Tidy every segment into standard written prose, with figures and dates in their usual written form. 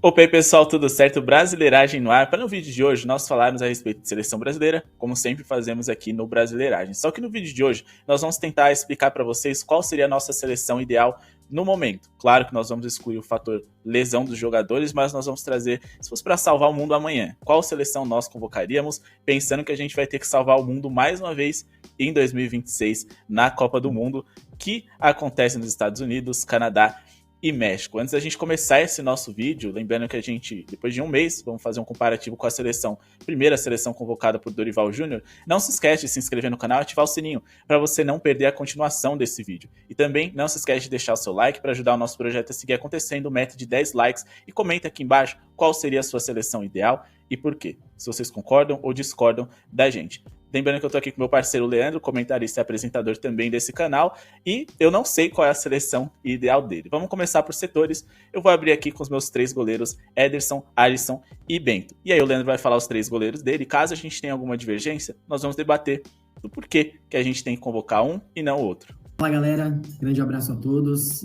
Opa aí pessoal, tudo certo? Brasileiragem no ar. Para no vídeo de hoje nós falarmos a respeito de seleção brasileira, como sempre fazemos aqui no Brasileiragem. Só que no vídeo de hoje nós vamos tentar explicar para vocês qual seria a nossa seleção ideal no momento. Claro que nós vamos excluir o fator lesão dos jogadores, mas nós vamos trazer, se fosse para salvar o mundo amanhã, qual seleção nós convocaríamos, pensando que a gente vai ter que salvar o mundo mais uma vez em 2026 na Copa do Mundo, que acontece nos Estados Unidos, Canadá e México. Antes da gente começar esse nosso vídeo, lembrando que a gente, depois de um mês, vamos fazer um comparativo com a seleção, primeira seleção convocada por Dorival Júnior, não se esquece de se inscrever no canal e ativar o sininho, para você não perder a continuação desse vídeo. E também não se esquece de deixar o seu like para ajudar o nosso projeto a seguir acontecendo, meta de 10 likes, e comenta aqui embaixo qual seria a sua seleção ideal e por quê, se vocês concordam ou discordam da gente. Lembrando que eu tô aqui com meu parceiro Leandro, comentarista e apresentador também desse canal, e eu não sei qual é a seleção ideal dele. Vamos começar por setores. Eu vou abrir aqui com os meus 3 goleiros, Ederson, Alisson e Bento. E aí o Leandro vai falar os 3 goleiros dele. Caso a gente tenha alguma divergência, nós vamos debater do porquê que a gente tem que convocar um e não o outro. Fala galera, grande abraço a todos.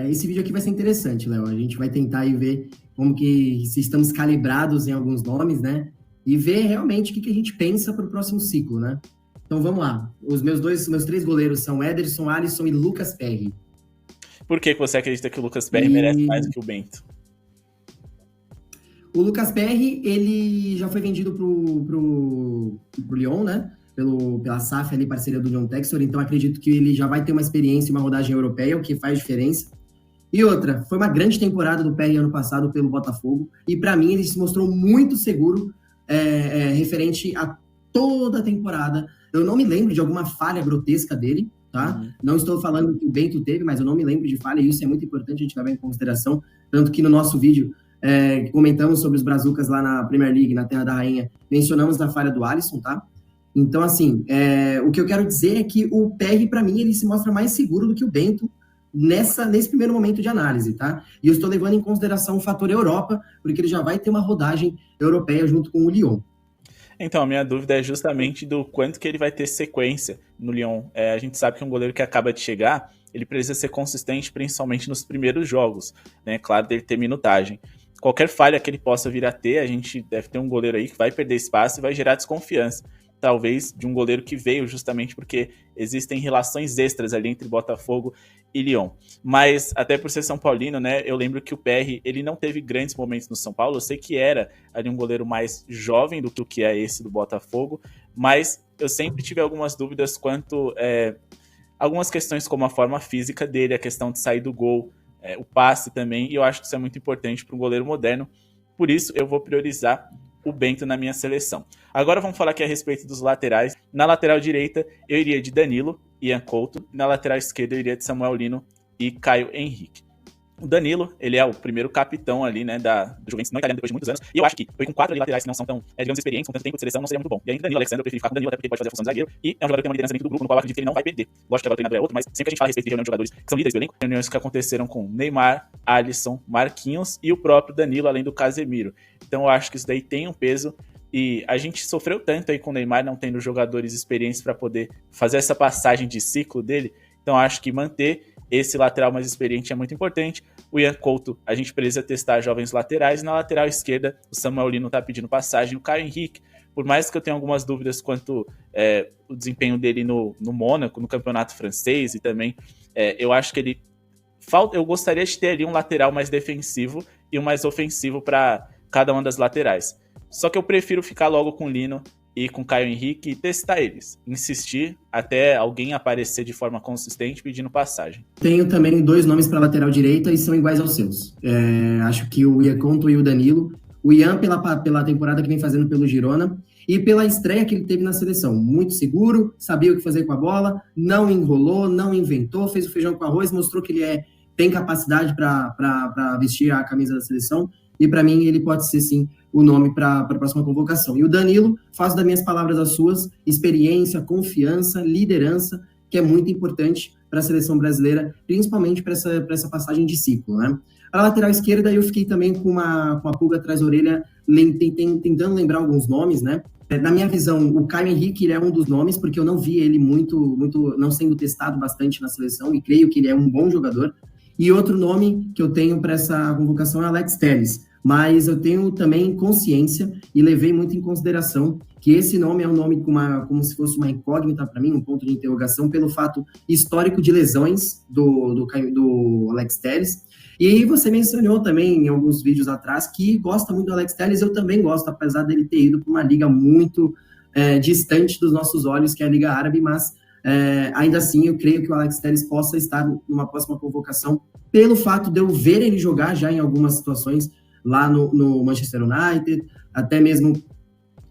Esse vídeo aqui vai ser interessante, Léo. A gente vai tentar aí ver como que se estamos calibrados em alguns nomes, né? E ver realmente o que a gente pensa para o próximo ciclo, né? Então vamos lá. Os meus 3 goleiros são Ederson, Alisson e Lucas Perry. Por que você acredita que o Lucas Perry merece mais do que o Bento? O Lucas Perry, ele já foi vendido pro Lyon, né? Pela SAF ali, parceria do John Textor, então acredito que ele já vai ter uma experiência e uma rodagem europeia, o que faz diferença. E outra, foi uma grande temporada do Perry ano passado pelo Botafogo, e para mim ele se mostrou muito seguro referente a toda a temporada. Eu não me lembro de alguma falha grotesca dele, tá? Não estou falando que o Bento teve, mas eu não me lembro de falha, e isso é muito importante a gente levar em consideração, tanto que no nosso vídeo comentamos sobre os brazucas lá na Premier League, na Terra da Rainha, mencionamos a falha do Alisson, tá? Então, assim, o que eu quero dizer é que o PR, para mim, ele se mostra mais seguro do que o Bento nesse primeiro momento de análise, tá? E eu estou levando em consideração o fator Europa, porque ele já vai ter uma rodagem europeia junto com o Lyon. Então, a minha dúvida é justamente do quanto que ele vai ter sequência no Lyon. A gente sabe que um goleiro que acaba de chegar, ele precisa ser consistente, principalmente nos primeiros jogos, né? Claro, dele ter minutagem. Qualquer falha que ele possa vir a ter, a gente deve ter um goleiro aí que vai perder espaço e vai gerar desconfiança. Talvez de um goleiro que veio justamente porque existem relações extras ali entre Botafogo e Lyon. Mas até por ser São Paulino, né, eu lembro que o PR, ele não teve grandes momentos no São Paulo. Eu sei que era ali um goleiro mais jovem do que o que é esse do Botafogo, mas eu sempre tive algumas dúvidas quanto algumas questões como a forma física dele, a questão de sair do gol, o passe também, e eu acho que isso é muito importante para um goleiro moderno. Por isso eu vou priorizar o Bento na minha seleção. Agora vamos falar aqui a respeito dos laterais. Na lateral direita, eu iria de Danilo e Ian Couto. Na lateral esquerda, eu iria de Samuel Lino e Caio Henrique. O Danilo, ele é o primeiro capitão ali, né, do Juventus não italiano depois de muitos anos. E eu acho que foi com 4 ali laterais que não são tão, digamos, experientes, com tanto tempo de seleção, não seria muito bom. E aí, Danilo, Alexandre, eu prefiro ficar com o Danilo, até porque ele pode fazer a função de zagueiro. E é um jogador que tem uma liderança dentro do grupo, no qual eu acredito que ele não vai perder. Lógico que agora o treinador é outro, mas sempre que a gente fala a respeito de reunião de jogadores que são líderes do elenco, reuniões que aconteceram com Neymar, Alisson, Marquinhos e o próprio Danilo, além do Casemiro. Então eu acho que isso daí tem um peso. E a gente sofreu tanto aí com o Neymar, não tendo jogadores experientes para poder fazer essa passagem de ciclo dele. Então acho que manter esse lateral mais experiente é muito importante. O Ian Couto, a gente precisa testar jovens laterais. Na lateral esquerda, o Samuel Lino está pedindo passagem. O Caio Henrique, por mais que eu tenha algumas dúvidas quanto o desempenho dele no Mônaco, no campeonato francês, e também eu acho que ele eu gostaria de ter ali um lateral mais defensivo e um mais ofensivo para cada uma das laterais. Só que eu prefiro ficar logo com o Lino e com o Caio Henrique e testar eles. Insistir até alguém aparecer de forma consistente pedindo passagem. Tenho também 2 nomes para lateral direita e são iguais aos seus. Acho que o Ian Couto e o Danilo. O Ian pela temporada que vem fazendo pelo Girona e pela estreia que ele teve na seleção. Muito seguro, sabia o que fazer com a bola, não enrolou, não inventou, fez o feijão com arroz, mostrou que ele tem capacidade para vestir a camisa da seleção. E para mim ele pode ser sim o nome para a próxima convocação. E o Danilo, faço das minhas palavras as suas, experiência, confiança, liderança, que é muito importante para a seleção brasileira, principalmente para essa passagem de ciclo, né? A lateral esquerda eu fiquei também com uma pulga atrás da orelha, tentando lembrar alguns nomes, né? Na minha visão, o Caio Henrique ele é um dos nomes, porque eu não vi ele muito não sendo testado bastante na seleção, e creio que ele é um bom jogador. E outro nome que eu tenho para essa convocação é Alex Telles, mas eu tenho também consciência e levei muito em consideração que esse nome é um nome como se fosse uma incógnita para mim, um ponto de interrogação, pelo fato histórico de lesões do Alex Telles. E aí você mencionou também em alguns vídeos atrás que gosta muito do Alex Telles, eu também gosto, apesar dele ter ido para uma liga muito distante dos nossos olhos, que é a Liga Árabe, mas ainda assim eu creio que o Alex Telles possa estar numa próxima convocação, pelo fato de eu ver ele jogar já em algumas situações lá no Manchester United, até mesmo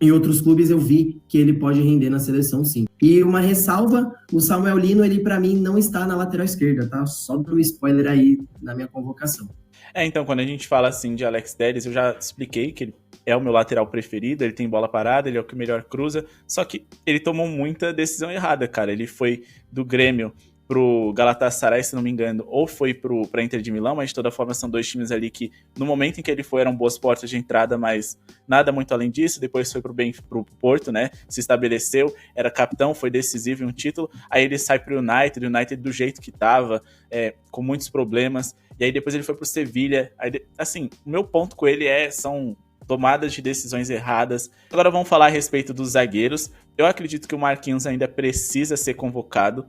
em outros clubes eu vi que ele pode render na seleção, sim. E uma ressalva, o Samuel Lino, ele para mim não está na lateral esquerda, tá? Só dando spoiler aí na minha convocação. Então, quando a gente fala assim de Alex Telles, eu já expliquei que ele é o meu lateral preferido, ele tem bola parada, ele é o que melhor cruza, só que ele tomou muita decisão errada, cara. Ele foi do Grêmio pro Galatasaray, se não me engano, ou foi pra Inter de Milão, mas de toda forma são dois times ali que, no momento em que ele foi, eram boas portas de entrada, mas nada muito além disso. Depois foi pro Porto, né, se estabeleceu, era capitão, foi decisivo em um título, aí ele sai pro United, o United do jeito que tava, com muitos problemas, e aí depois ele foi pro Sevilha. Assim, o meu ponto com ele são tomadas de decisões erradas. Agora vamos falar a respeito dos zagueiros. Eu acredito que o Marquinhos ainda precisa ser convocado.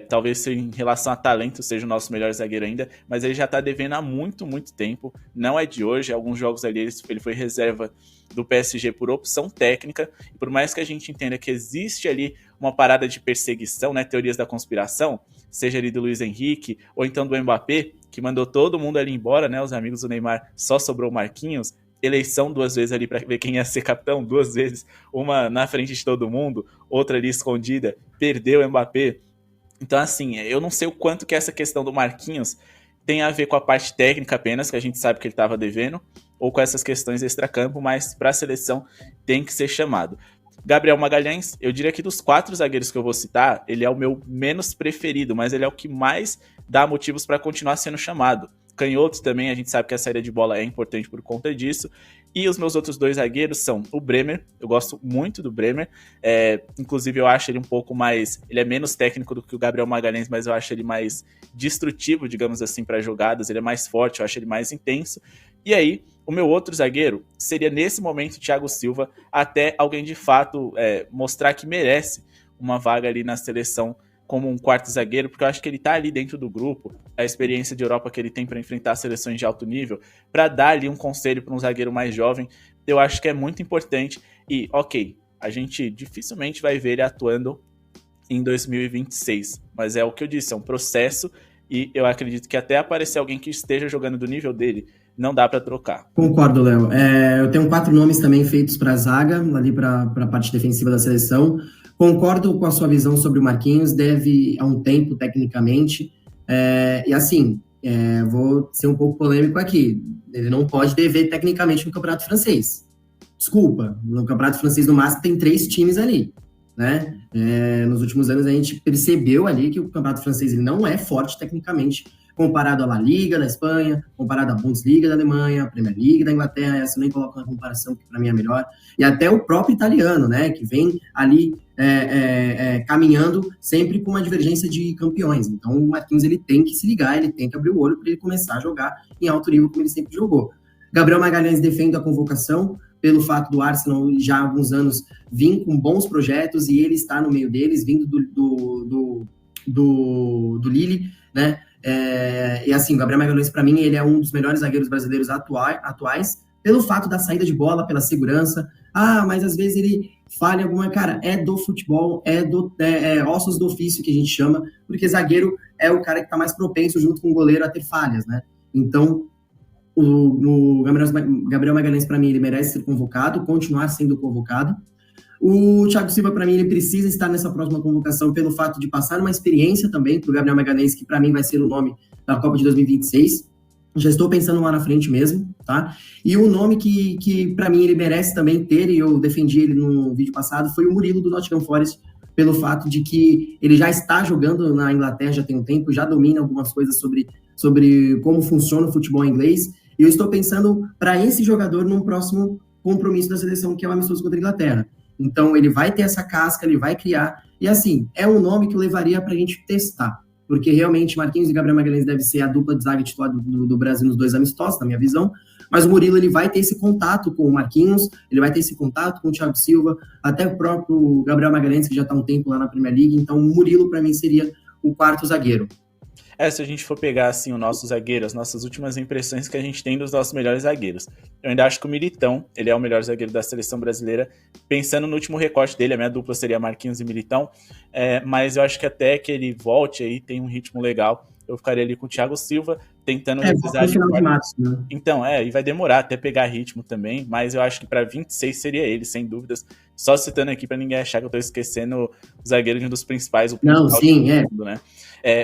Talvez em relação a talento seja o nosso melhor zagueiro ainda, mas ele já tá devendo há muito, muito tempo. Não é de hoje, alguns jogos ali ele foi reserva do PSG por opção técnica, e por mais que a gente entenda que existe ali uma parada de perseguição, né, teorias da conspiração, seja ali do Luiz Henrique, ou então do Mbappé, que mandou todo mundo ali embora, né, os amigos do Neymar, só sobrou o Marquinhos, eleição 2 vezes ali para ver quem ia ser capitão, 2 vezes, uma na frente de todo mundo, outra ali escondida, perdeu o Mbappé. Então, assim, eu não sei o quanto que essa questão do Marquinhos tem a ver com a parte técnica apenas, que a gente sabe que ele estava devendo, ou com essas questões extracampo, mas para a seleção tem que ser chamado. Gabriel Magalhães, eu diria que dos 4 zagueiros que eu vou citar, ele é o meu menos preferido, mas ele é o que mais dá motivos para continuar sendo chamado. Canhotos também, a gente sabe que a saída de bola é importante por conta disso. E os meus outros 2 zagueiros são o Bremer, eu gosto muito do Bremer, inclusive eu acho ele um pouco mais, ele é menos técnico do que o Gabriel Magalhães, mas eu acho ele mais destrutivo, digamos assim, para jogadas, ele é mais forte, eu acho ele mais intenso. E aí, o meu outro zagueiro seria nesse momento o Thiago Silva, até alguém de fato mostrar que merece uma vaga ali na seleção como um 4º zagueiro, porque eu acho que ele tá ali dentro do grupo, a experiência de Europa que ele tem para enfrentar seleções de alto nível, para dar ali um conselho para um zagueiro mais jovem, eu acho que é muito importante. E, ok, a gente dificilmente vai ver ele atuando em 2026, mas é o que eu disse, é um processo, e eu acredito que até aparecer alguém que esteja jogando do nível dele, não dá para trocar. Concordo, Léo. Eu tenho 4 nomes também feitos para a zaga, ali para a parte defensiva da seleção. Concordo com a sua visão sobre o Marquinhos, deve a um tempo tecnicamente. E assim, vou ser um pouco polêmico aqui. Ele não pode dever tecnicamente no Campeonato Francês. Desculpa, no Campeonato Francês no máximo tem 3 times ali, né? Nos últimos anos a gente percebeu ali que o Campeonato Francês ele não é forte tecnicamente, comparado à La Liga da Espanha, comparado à Bundesliga da Alemanha, a Premier League da Inglaterra, essa eu nem coloco na comparação, que para mim é melhor, e até o próprio italiano, né, que vem ali caminhando sempre com uma divergência de campeões. Então o Marquinhos ele tem que se ligar, ele tem que abrir o olho para ele começar a jogar em alto nível como ele sempre jogou. Gabriel Magalhães defende a convocação, pelo fato do Arsenal já há alguns anos vir com bons projetos e ele está no meio deles, vindo do Lille, né? E assim, o Gabriel Magalhães, para mim, ele é um dos melhores zagueiros brasileiros atuais, pelo fato da saída de bola, pela segurança. Mas às vezes ele falha alguma... Cara, é do futebol, ossos do ofício que a gente chama, porque zagueiro é o cara que está mais propenso, junto com o goleiro, a ter falhas, né? Então, o Gabriel Magalhães, para mim, ele merece ser convocado, continuar sendo convocado. O Thiago Silva, para mim, ele precisa estar nessa próxima convocação pelo fato de passar uma experiência também para o Gabriel Magalhães, que para mim vai ser o nome da Copa de 2026. Já estou pensando lá na frente mesmo, tá? E o nome que para mim, ele merece também ter, e eu defendi ele no vídeo passado, foi o Murilo do Nottingham Forest, pelo fato de que ele já está jogando na Inglaterra já tem um tempo, já domina algumas coisas sobre como funciona o futebol inglês, e eu estou pensando para esse jogador num próximo compromisso da seleção, que é o amistoso contra a Inglaterra. Então, ele vai ter essa casca, ele vai criar. E, assim, é um nome que eu levaria para a gente testar. porque realmente Marquinhos e Gabriel Magalhães deve ser a dupla de zaga titular do Brasil nos 2 amistosos, na minha visão, mas o Murilo ele vai ter esse contato com o Marquinhos, ele vai ter esse contato com o Thiago Silva, até o próprio Gabriel Magalhães, que já está há um tempo lá na Premier League, então o Murilo, para mim, seria o quarto zagueiro. Se a gente for pegar assim o nosso zagueiro, as nossas últimas impressões que a gente tem dos nossos melhores zagueiros, eu ainda acho que o Militão, ele é o melhor zagueiro da seleção brasileira, pensando no último recorte dele, a minha dupla seria Marquinhos e Militão, mas eu acho que até que ele volte aí, tem um ritmo legal, eu ficaria ali com o Thiago Silva, tentando revisar de março, né? Então, e vai demorar até pegar ritmo também, mas eu acho que para 26 seria ele, sem dúvidas. Só citando aqui para ninguém achar que eu tô esquecendo o zagueiro de um dos principais, o principal. Não, sim, mundo, né?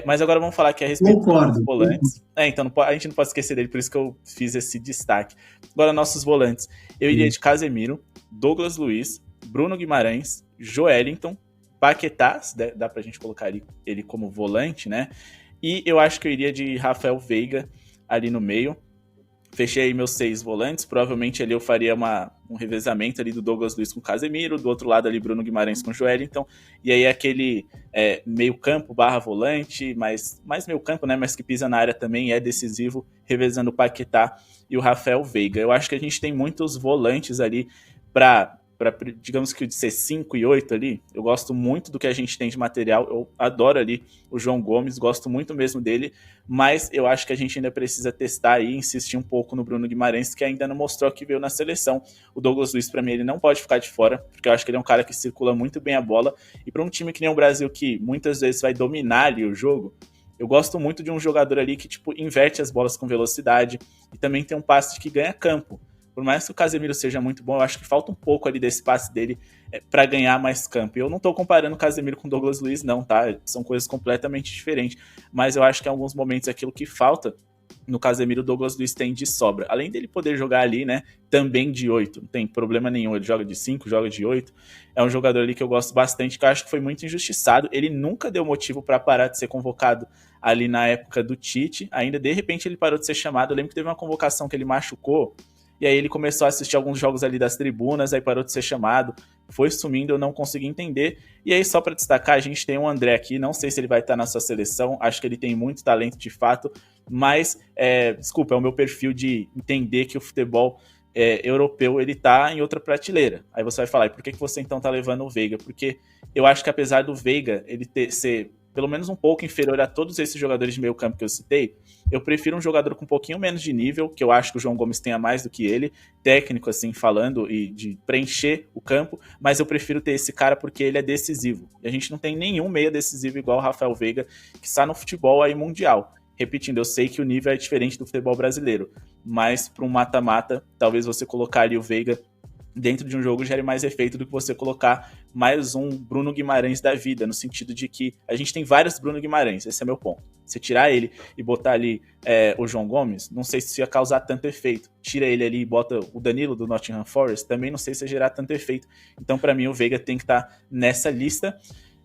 Mas agora vamos falar aqui a respeito dos volantes. Então a gente não pode esquecer dele, por isso que eu fiz esse destaque. Agora, nossos volantes. Eu iria de Casemiro, Douglas Luiz, Bruno Guimarães, Joelinton, Paquetá, dá pra gente colocar ele como volante, né? E eu acho que eu iria de Rafael Veiga ali no meio. Fechei aí meus 6 volantes. Provavelmente ali eu faria um revezamento ali do Douglas Luiz com o Casemiro, do outro lado ali Bruno Guimarães com o Joelinton. E aí aquele meio campo / volante, mais meio campo, né? Mas que pisa na área também, é decisivo, revezando o Paquetá e o Rafael Veiga. Eu acho que a gente tem muitos volantes ali para digamos que de ser 5 e 8 ali, eu gosto muito do que a gente tem de material, eu adoro ali o João Gomes, gosto muito mesmo dele, mas eu acho que a gente ainda precisa testar e insistir um pouco no Bruno Guimarães, que ainda não mostrou que veio na seleção. O Douglas Luiz, para mim, ele não pode ficar de fora, porque eu acho que ele é um cara que circula muito bem a bola, e para um time que nem o Brasil, que muitas vezes vai dominar ali o jogo, eu gosto muito de um jogador ali que tipo inverte as bolas com velocidade, e também tem um passe que ganha campo. Por mais que o Casemiro seja muito bom, eu acho que falta um pouco ali desse passe dele para ganhar mais campo. E eu não tô comparando o Casemiro com o Douglas Luiz, não, tá? São coisas completamente diferentes. Mas eu acho que em alguns momentos aquilo que falta no Casemiro, o Douglas Luiz tem de sobra. Além dele poder jogar ali, né, também de 8. Não tem problema nenhum, ele joga de 5, joga de 8. É um jogador ali que eu gosto bastante, que eu acho que foi muito injustiçado. Ele nunca deu motivo para parar de ser convocado ali na época do Tite. Ainda, de repente, ele parou de ser chamado. Eu lembro que teve uma convocação que ele machucou, e aí ele começou a assistir alguns jogos ali das tribunas, aí parou de ser chamado, foi sumindo, eu não consegui entender. E aí, só para destacar, a gente tem um André aqui, não sei se ele vai estar na sua seleção, acho que ele tem muito talento de fato, mas, desculpa, é o meu perfil de entender que o futebol europeu, ele tá em outra prateleira. Aí você vai falar, e por que você então tá levando o Veiga? Porque eu acho que apesar do Veiga ele ser pelo menos um pouco inferior a todos esses jogadores de meio campo que eu citei, eu prefiro um jogador com um pouquinho menos de nível, que eu acho que o João Gomes tenha mais do que ele, técnico assim falando, e de preencher o campo, mas eu prefiro ter esse cara porque ele é decisivo. E a gente não tem nenhum meia decisivo igual o Rafael Veiga, que está no futebol aí mundial. Repetindo, eu sei que o nível é diferente do futebol brasileiro, mas para um mata-mata, talvez você colocar ali o Veiga dentro de um jogo gere mais efeito do que você colocar mais um Bruno Guimarães da vida, no sentido de que a gente tem vários Bruno Guimarães, esse é meu ponto. Você tirar ele e botar ali o João Gomes, não sei se isso ia causar tanto efeito. Tira ele ali e bota o Danilo do Nottingham Forest, também não sei se ia gerar tanto efeito. Então, para mim, o Veiga tem que estar nessa lista.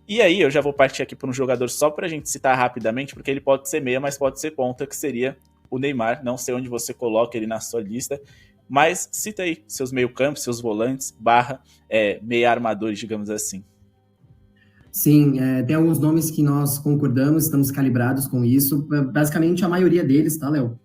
E aí, eu já vou partir aqui para um jogador só para a gente citar rapidamente, porque ele pode ser meia, mas pode ser ponta, que seria o Neymar. Não sei onde você coloca ele na sua lista, mas cita aí seus meio-campos, seus volantes, meia armadores, digamos assim. Sim, tem alguns nomes que nós concordamos, estamos calibrados com isso, basicamente a maioria deles, tá, Léo?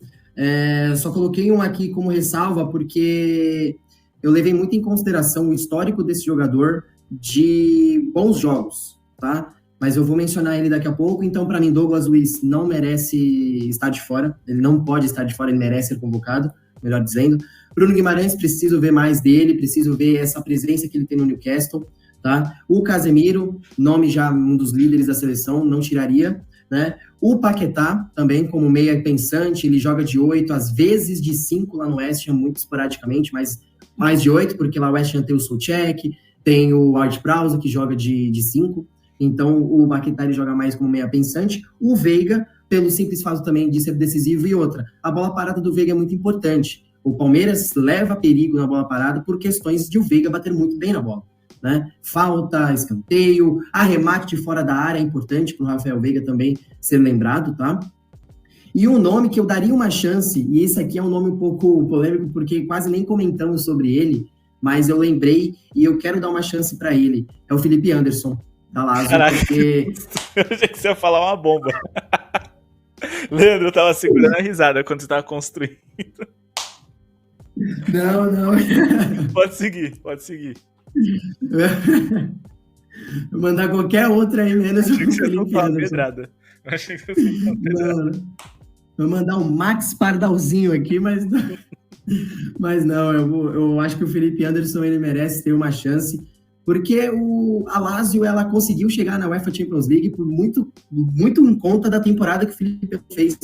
Só coloquei um aqui como ressalva porque eu levei muito em consideração o histórico desse jogador de bons jogos, tá? Mas eu vou mencionar ele daqui a pouco, então para mim Douglas Luiz não merece estar de fora, ele não pode estar de fora, ele merece ser convocado, melhor dizendo. Bruno Guimarães, preciso ver mais dele, preciso ver essa presença que ele tem no Newcastle, tá? O Casemiro, nome já um dos líderes da seleção, não tiraria, né? O Paquetá, também como meia pensante, ele joga de 8, às vezes de 5 lá no West Ham, muito esporadicamente, mas mais de 8, porque lá o West Ham tem o Souček, tem o Ward-Prowse, que joga de 5, então o Paquetá ele joga mais como meia pensante. O Veiga, pelo simples fato também de ser decisivo, e outra, a bola parada do Veiga é muito importante. O Palmeiras leva perigo na bola parada por questões de o Veiga bater muito bem na bola, né? Falta, escanteio, arremate de fora da área é importante para o Rafael Veiga também ser lembrado, tá? E um nome que eu daria uma chance, e esse aqui é um nome um pouco polêmico porque quase nem comentamos sobre ele, mas eu lembrei e eu quero dar uma chance para ele, é o Felipe Anderson, da Lazio, Caraca, porque... eu achei que você ia falar uma bomba. Leandro, eu tava segurando a risada quando você tava construindo. Não, não. Pode seguir, pode seguir. Vou mandar qualquer outra aí, menos Achei que o você ia Felipe soltar uma Anderson. pedrada. Achei que você ia soltar uma pedrada. Não, vou mandar um Max Pardalzinho aqui, mas não, eu acho que o Felipe Anderson ele merece ter uma chance, porque a Lazio ela conseguiu chegar na UEFA Champions League por muito em conta da temporada que o Felipe fez,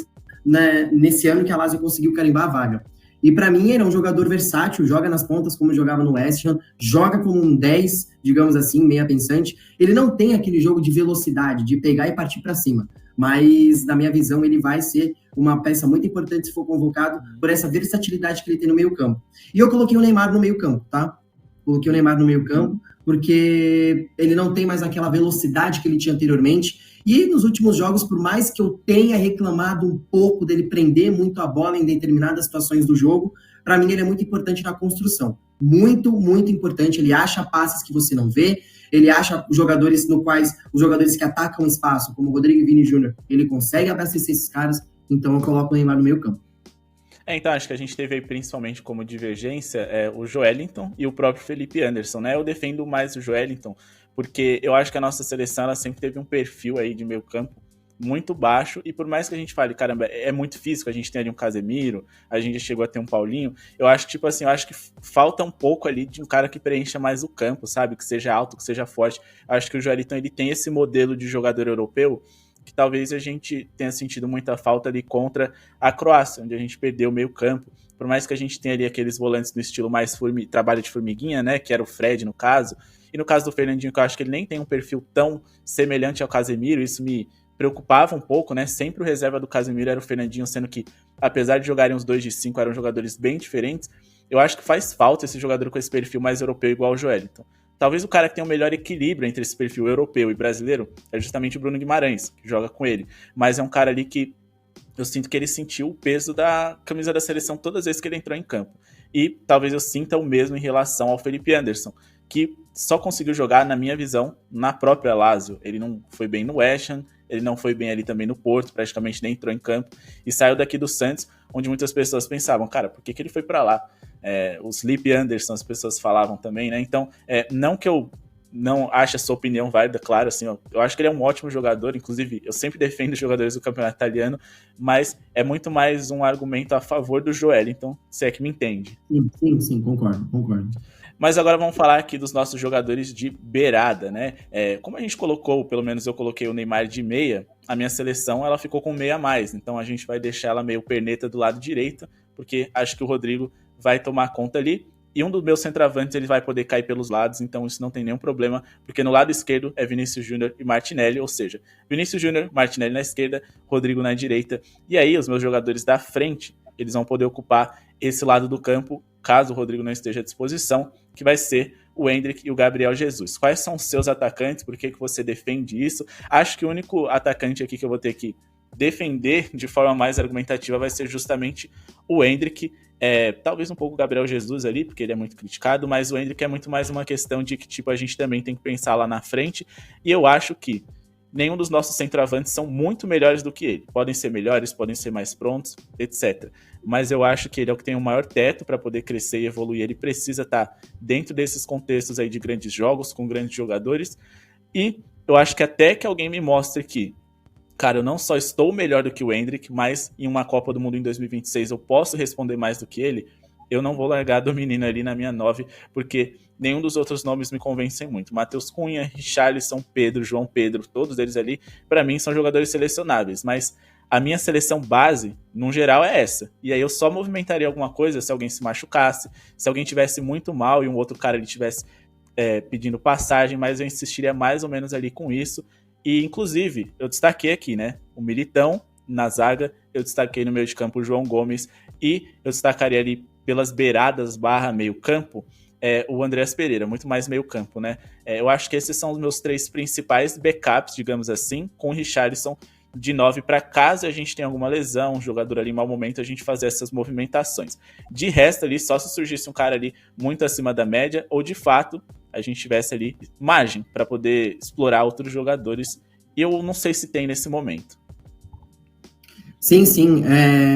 né, nesse ano que a Lazio conseguiu carimbar a vaga. E para mim ele é um jogador versátil, joga nas pontas como jogava no West Ham, joga como um 10, digamos assim, meia pensante. Ele não tem aquele jogo de velocidade, de pegar e partir para cima, mas na minha visão ele vai ser uma peça muito importante se for convocado por essa versatilidade que ele tem no meio campo. E eu coloquei o Neymar no meio campo, tá? Coloquei o Neymar no meio campo porque ele não tem mais aquela velocidade que ele tinha anteriormente. E nos últimos jogos, por mais que eu tenha reclamado um pouco dele prender muito a bola em determinadas situações do jogo, para mim ele é muito importante na construção. Muito, muito importante. Ele acha passes que você não vê, ele acha jogadores no quais os jogadores que atacam o espaço, como o Rodrigo e Vini Júnior, ele consegue abastecer esses caras, então eu coloco o Neymar no meio campo. Então, acho que a gente teve aí principalmente como divergência o Joelinton e o próprio Felipe Anderson, né? Eu defendo mais o Joelinton, porque eu acho que a nossa seleção ela sempre teve um perfil aí de meio campo muito baixo, e por mais que a gente fale, caramba, é muito físico, a gente tem ali um Casemiro, a gente já chegou a ter um Paulinho, eu acho que, tipo assim, eu acho que falta um pouco ali de um cara que preencha mais o campo, sabe? Que seja alto, que seja forte. Eu acho que o Joelinton, ele tem esse modelo de jogador europeu que talvez a gente tenha sentido muita falta ali contra a Croácia, onde a gente perdeu o meio campo. Por mais que a gente tenha ali aqueles volantes no estilo mais trabalho de formiguinha, né, que era o Fred no caso, e no caso do Fernandinho, que eu acho que ele nem tem um perfil tão semelhante ao Casemiro, isso me preocupava um pouco, né, sempre o reserva do Casemiro era o Fernandinho, sendo que, apesar de jogarem os 2 de 5, eram jogadores bem diferentes. Eu acho que faz falta esse jogador com esse perfil mais europeu igual o Joelinton. Talvez o cara que tem o melhor equilíbrio entre esse perfil europeu e brasileiro é justamente o Bruno Guimarães, que joga com ele. Mas é um cara ali que eu sinto que ele sentiu o peso da camisa da seleção todas as vezes que ele entrou em campo. E talvez eu sinta o mesmo em relação ao Felipe Anderson, que só conseguiu jogar, na minha visão, na própria Lazio. Ele não foi bem no West Ham, ele não foi bem ali também no Porto, praticamente nem entrou em campo, e saiu daqui do Santos, onde muitas pessoas pensavam, cara, por que ele foi para lá? O Felipe Anderson, as pessoas falavam também, né? Então, não que eu não ache a sua opinião válida, claro, assim, eu acho que ele é um ótimo jogador, inclusive eu sempre defendo os jogadores do campeonato italiano, mas é muito mais um argumento a favor do Joelinton, se é que me entende. Sim, concordo. Mas agora vamos falar aqui dos nossos jogadores de beirada, né? Como a gente colocou, pelo menos eu coloquei o Neymar de meia, a minha seleção ela ficou com meia a mais, então a gente vai deixar ela meio perneta do lado direito, porque acho que o Rodrigo vai tomar conta ali, e um dos meus centroavantes ele vai poder cair pelos lados, então isso não tem nenhum problema, porque no lado esquerdo é Vinícius Júnior e Martinelli, ou seja, Vinícius Júnior, Martinelli na esquerda, Rodrigo na direita, e aí os meus jogadores da frente, eles vão poder ocupar esse lado do campo, caso o Rodrigo não esteja à disposição, que vai ser o Endrick e o Gabriel Jesus. Quais são os seus atacantes? Por que você defende isso? Acho que o único atacante aqui que eu vou ter que defender de forma mais argumentativa vai ser justamente o Endrick, talvez um pouco o Gabriel Jesus ali, porque ele é muito criticado, mas o Endrick é muito mais uma questão de que tipo, a gente também tem que pensar lá na frente, e eu acho que nenhum dos nossos centroavantes são muito melhores do que ele. Podem ser melhores, podem ser mais prontos, etc. Mas eu acho que ele é o que tem o maior teto para poder crescer e evoluir. Ele precisa estar dentro desses contextos aí de grandes jogos, com grandes jogadores, e eu acho que até que alguém me mostre que cara, eu não só estou melhor do que o Endrick, mas em uma Copa do Mundo em 2026 eu posso responder mais do que ele, eu não vou largar do menino ali na minha 9, porque nenhum dos outros nomes me convencem muito. Matheus Cunha, Richarlison, Pedro, João Pedro, todos eles ali, para mim, são jogadores selecionáveis, mas a minha seleção base, no geral, é essa. E aí eu só movimentaria alguma coisa se alguém se machucasse, se alguém tivesse muito mal e um outro cara ele tivesse pedindo passagem, mas eu insistiria mais ou menos ali com isso. E, inclusive, eu destaquei aqui, né? O Militão na zaga, eu destaquei no meio de campo o João Gomes e eu destacaria ali pelas beiradas / meio campo o Andreas Pereira, muito mais meio campo, né? Eu acho que esses são os meus 3 principais backups, digamos assim, com o Richarlison de 9 para caso a gente tenha alguma lesão, um jogador ali em mau momento, a gente fazer essas movimentações. De resto ali, só se surgisse um cara ali muito acima da média, ou de fato a gente tivesse ali margem para poder explorar outros jogadores. E eu não sei se tem nesse momento. Sim, sim.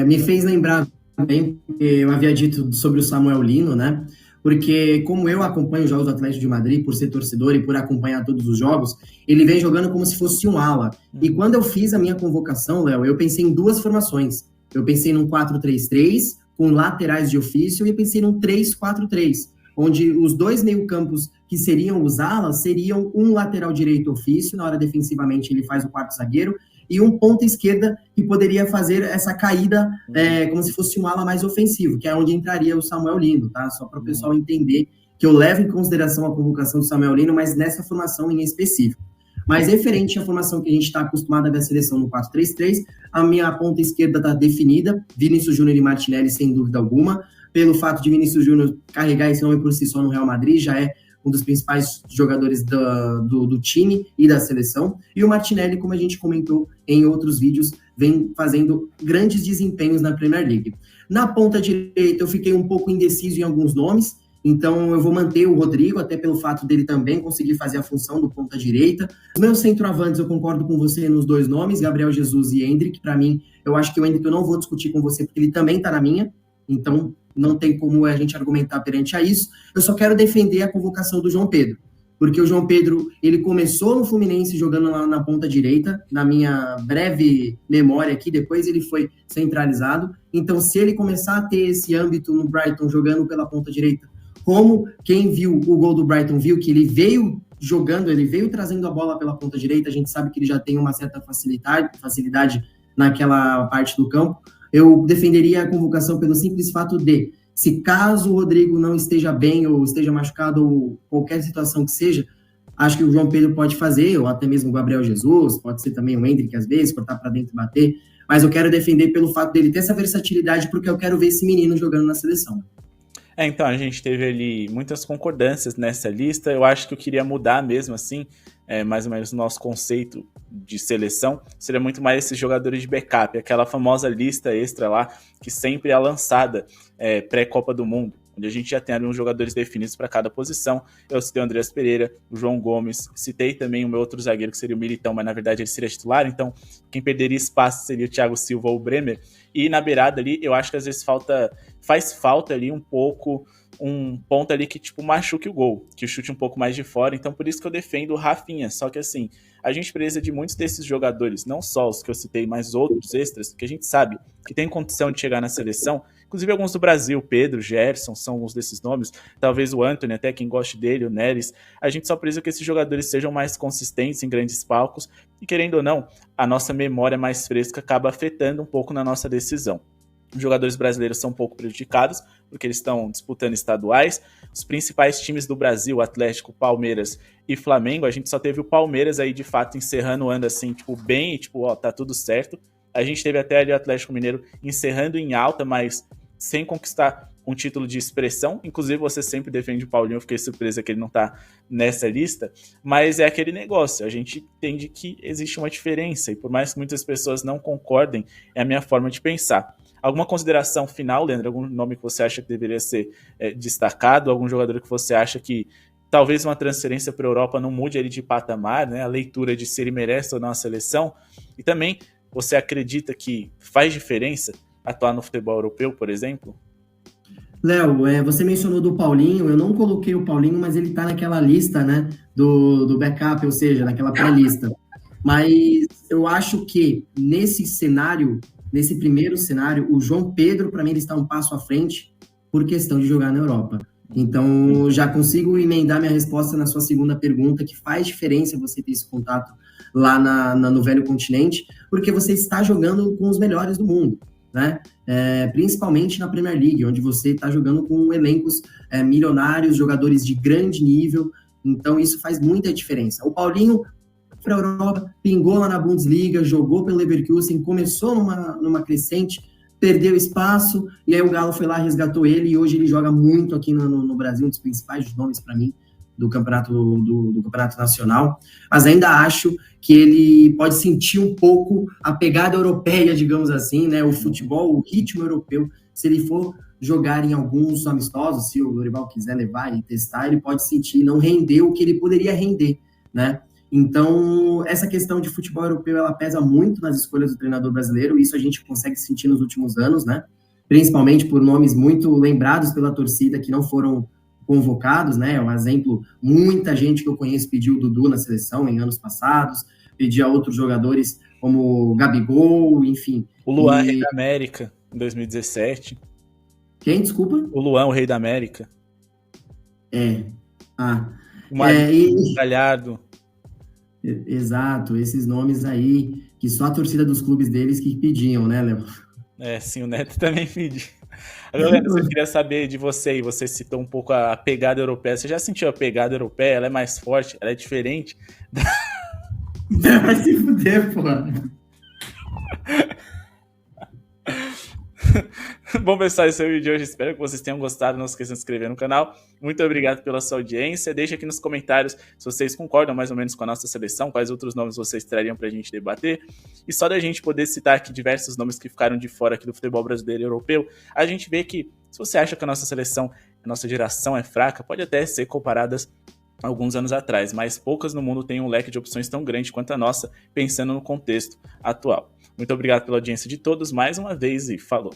Me fez lembrar também que eu havia dito sobre o Samuel Lino, né? Porque como eu acompanho os jogos do Atlético de Madrid, por ser torcedor e por acompanhar todos os jogos, ele vem jogando como se fosse um ala. E quando eu fiz a minha convocação, Léo, eu pensei em duas formações. Eu pensei num 4-3-3, com laterais de ofício, e pensei num 3-4-3, onde os dois meio-campos que seriam os alas seriam um lateral direito ofício, na hora defensivamente ele faz o quarto zagueiro, e um ponta esquerda que poderia fazer essa caída como se fosse um ala mais ofensivo, que é onde entraria o Samuel Lino, tá? Só para o pessoal entender que eu levo em consideração a convocação do Samuel Lino, mas nessa formação em específico. Mas referente à formação que a gente está acostumado a ver a seleção no 4-3-3, a minha ponta esquerda está definida, Vinícius Júnior e Martinelli, sem dúvida alguma, pelo fato de Vinícius Júnior carregar esse nome por si só no Real Madrid, já é um dos principais jogadores do time e da seleção. E o Martinelli, como a gente comentou em outros vídeos, vem fazendo grandes desempenhos na Premier League. Na ponta direita, eu fiquei um pouco indeciso em alguns nomes, então eu vou manter o Rodrigo, até pelo fato dele também conseguir fazer a função do ponta direita. Os meus centroavantes, eu concordo com você nos dois nomes, Gabriel Jesus e Endrick. Para mim, eu acho que o Endrick eu não vou discutir com você, porque ele também está na minha, então não tem como a gente argumentar perante a isso. Eu só quero defender a convocação do João Pedro, porque o João Pedro, ele começou no Fluminense jogando lá na ponta direita, na minha breve memória aqui, depois ele foi centralizado. Então, se ele começar a ter esse âmbito no Brighton jogando pela ponta direita, como quem viu o gol do Brighton viu que ele veio jogando, ele veio trazendo a bola pela ponta direita, a gente sabe que ele já tem uma certa facilidade naquela parte do campo. Eu defenderia a convocação pelo simples fato de, se caso o Rodrigo não esteja bem ou esteja machucado ou qualquer situação que seja, acho que o João Pedro pode fazer, ou até mesmo o Gabriel Jesus, pode ser também o Endrick às vezes, cortar para dentro e bater, mas eu quero defender pelo fato dele ter essa versatilidade, porque eu quero ver esse menino jogando na seleção. Então, a gente teve ali muitas concordâncias nessa lista. Eu acho que eu queria mudar mesmo assim, mais ou menos o nosso conceito de seleção. Seria muito mais esses jogadores de backup, aquela famosa lista extra lá, que sempre é lançada pré-Copa do Mundo, onde a gente já tem ali uns jogadores definidos para cada posição. Eu citei o Andreas Pereira, o João Gomes, citei também o meu outro zagueiro, que seria o Militão, mas na verdade ele seria titular, então quem perderia espaço seria o Thiago Silva ou o Bremer. E na beirada ali, eu acho que às vezes faz falta ali um pouco, um ponto ali que tipo machuque o gol, que chute um pouco mais de fora, então por isso que eu defendo o Rafinha. Só que assim, a gente precisa de muitos desses jogadores, não só os que eu citei, mas outros extras, que a gente sabe que tem condição de chegar na seleção, inclusive alguns do Brasil, Pedro, Gerson, são alguns desses nomes, talvez o Antony, até quem goste dele, o Neres. A gente só precisa que esses jogadores sejam mais consistentes em grandes palcos, e querendo ou não, a nossa memória mais fresca acaba afetando um pouco na nossa decisão. Os jogadores brasileiros são um pouco prejudicados, porque eles estão disputando estaduais. Os principais times do Brasil, Atlético, Palmeiras e Flamengo, a gente só teve o Palmeiras aí, de fato, encerrando o ano assim, tipo, bem, tipo, ó, tá tudo certo. A gente teve até ali o Atlético Mineiro encerrando em alta, mas sem conquistar um título de expressão. Inclusive, você sempre defende o Paulinho, eu fiquei surpresa que ele não tá nessa lista, mas é aquele negócio, a gente entende que existe uma diferença, e por mais que muitas pessoas não concordem, é a minha forma de pensar. Alguma consideração final, Leandro? Algum nome que você acha que deveria ser destacado? Algum jogador que você acha que talvez uma transferência para a Europa não mude ele de patamar, né? A leitura de se ele merece ou não a seleção? E também, você acredita que faz diferença atuar no futebol europeu, por exemplo? Léo, você mencionou do Paulinho, eu não coloquei o Paulinho, mas ele tá naquela lista, né, do backup, ou seja, naquela pré-lista. Mas eu acho que nesse cenário, nesse primeiro cenário, o João Pedro, para mim, ele está um passo à frente por questão de jogar na Europa. Então, já consigo emendar minha resposta na sua segunda pergunta, que faz diferença você ter esse contato lá no velho continente, porque você está jogando com os melhores do mundo, né? Principalmente na Premier League, onde você está jogando com elencos milionários, jogadores de grande nível, então isso faz muita diferença. O Paulinho para a Europa, pingou lá na Bundesliga, jogou pelo Leverkusen, começou numa crescente, perdeu espaço, e aí o Galo foi lá, resgatou ele, e hoje ele joga muito aqui no Brasil, um dos principais nomes para mim do campeonato nacional, mas ainda acho que ele pode sentir um pouco a pegada europeia, digamos assim, né, o futebol, o ritmo europeu, se ele for jogar em alguns amistosos, se o Dorival quiser levar e testar, ele pode sentir não render o que ele poderia render, né? Então, essa questão de futebol europeu, ela pesa muito nas escolhas do treinador brasileiro, isso a gente consegue sentir nos últimos anos, né? Principalmente por nomes muito lembrados pela torcida que não foram convocados, né? Um exemplo, muita gente que eu conheço pediu o Dudu na seleção em anos passados, pedia outros jogadores como Gabigol, enfim. O Luan, Rei da América, em 2017. Quem, desculpa? O Luan, o Rei da América. O Marinho, Galhardo. Exato, esses nomes aí, que só a torcida dos clubes deles que pediam, né, Léo? Sim, o Neto também pediu. Agora, eu queria saber de você, e você citou um pouco a pegada europeia. Você já sentiu a pegada europeia? Ela é mais forte? Ela é diferente? Vai se fuder, porra. Bom, pessoal, esse é o vídeo de hoje. Espero que vocês tenham gostado. Não se esqueçam de se inscrever no canal. Muito obrigado pela sua audiência. Deixa aqui nos comentários se vocês concordam mais ou menos com a nossa seleção, quais outros nomes vocês trariam pra gente debater. E só da gente poder citar aqui diversos nomes que ficaram de fora aqui do futebol brasileiro e europeu, a gente vê que, se você acha que a nossa seleção, a nossa geração é fraca, pode até ser comparadas alguns anos atrás, mas poucas no mundo têm um leque de opções tão grande quanto a nossa, pensando no contexto atual. Muito obrigado pela audiência de todos mais uma vez e falou!